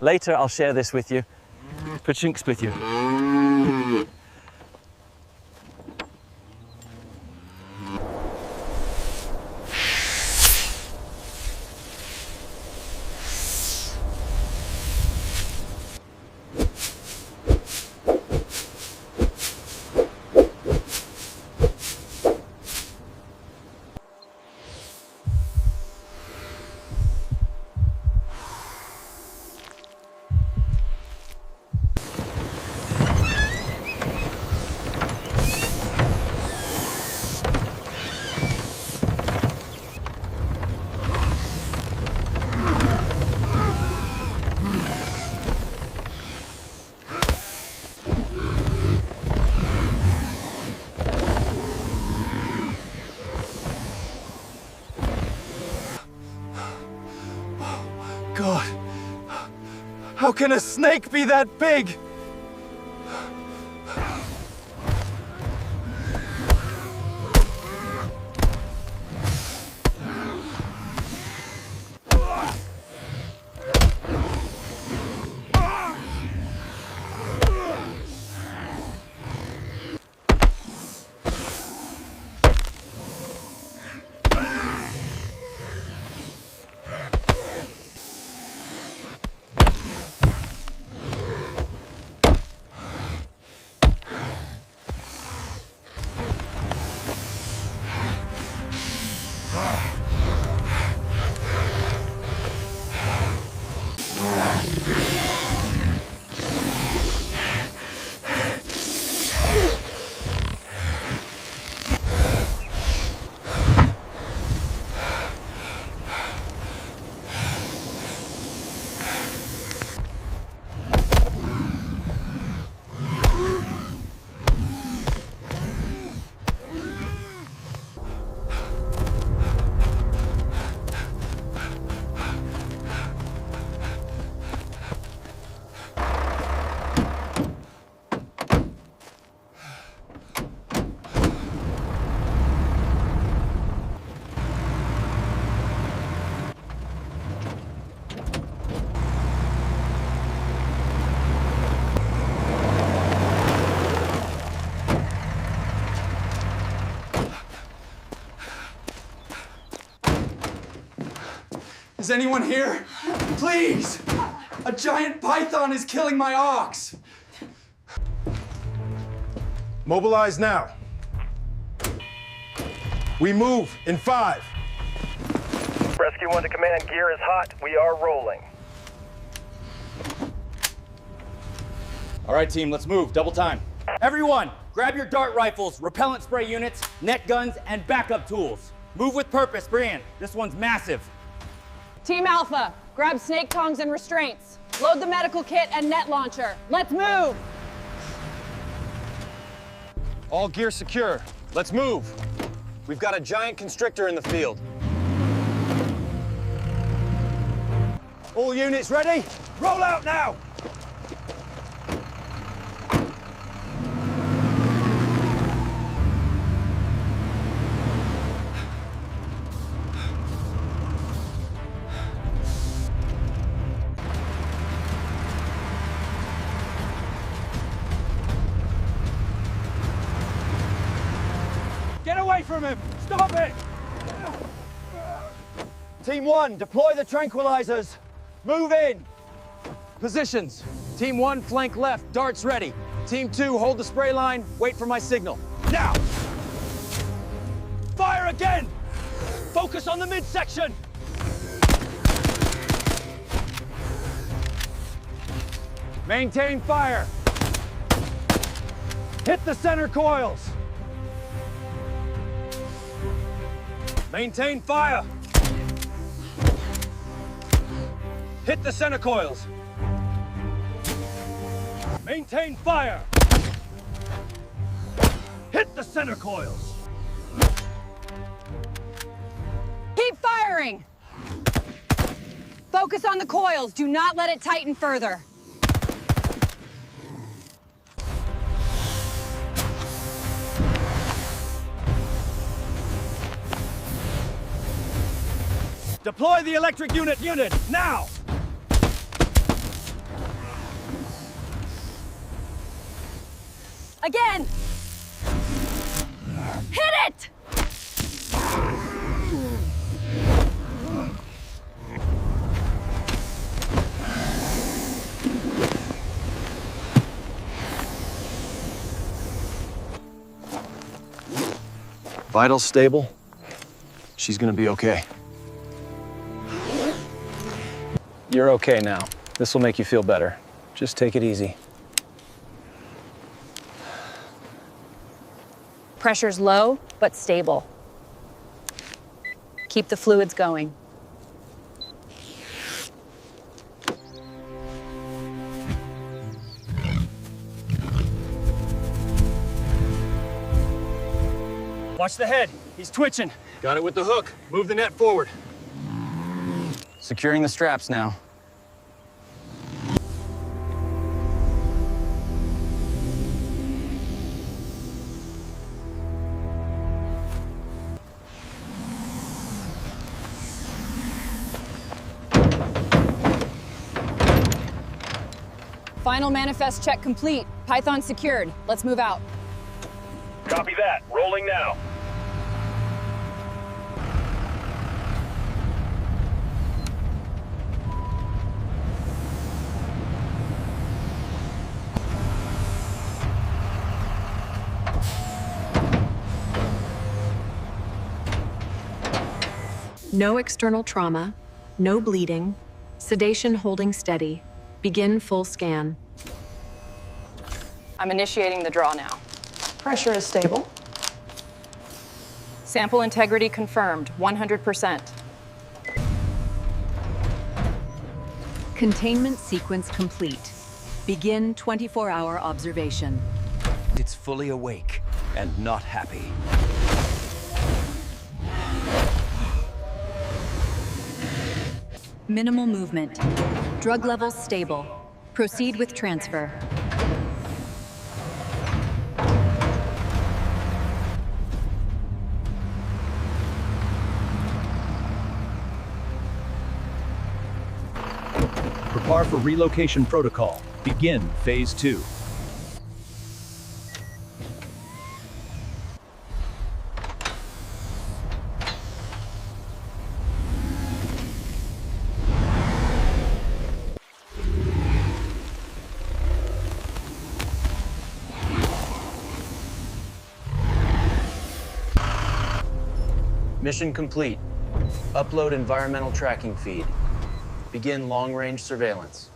Later, I'll share this with you. Pachinks with you. God, how can a snake be that big? Is anyone here? Please! A giant python is killing my ox! Mobilize now. We move in 5. Rescue 1 to command, gear is hot. We are rolling. All right, team, let's move. Double time. Everyone, grab your dart rifles, repellent spray units, net guns, and backup tools. Move with purpose, Brian. This one's massive. Team Alpha, grab snake tongs and restraints. Load the medical kit and net launcher. Let's move! All gear secure. Let's move. We've got a giant constrictor in the field. All units ready? Roll out now! Get away from him! Stop it! Team 1, deploy the tranquilizers. Move in. Positions. Team 1, flank left, darts ready. Team 2, hold the spray line, wait for my signal. Now! Fire again! Focus on the midsection! Maintain fire. Hit the center coils. Maintain fire. Hit the center coils. Maintain fire. Hit the center coils. Keep firing! Focus on the coils. Do not let it tighten further. Deploy the electric unit, now! Again! Hit it! Vitals stable. She's gonna be okay. You're okay now. This will make you feel better. Just take it easy. Pressure's low, but stable. Keep the fluids going. Watch the head. He's twitching. Got it with the hook. Move the net forward. Securing the straps now. Final manifest check complete. Python secured. Let's move out. Copy that. Rolling now. No external trauma, no bleeding, sedation holding steady. Begin full scan. I'm initiating the draw now. Pressure is stable. Sample integrity confirmed, 100%. Containment sequence complete. Begin 24-hour observation. It's fully awake and not happy. Minimal movement. Drug levels stable. Proceed with transfer. Prepare for relocation protocol. Begin phase 2. Mission complete. Upload environmental tracking feed. Begin long-range surveillance.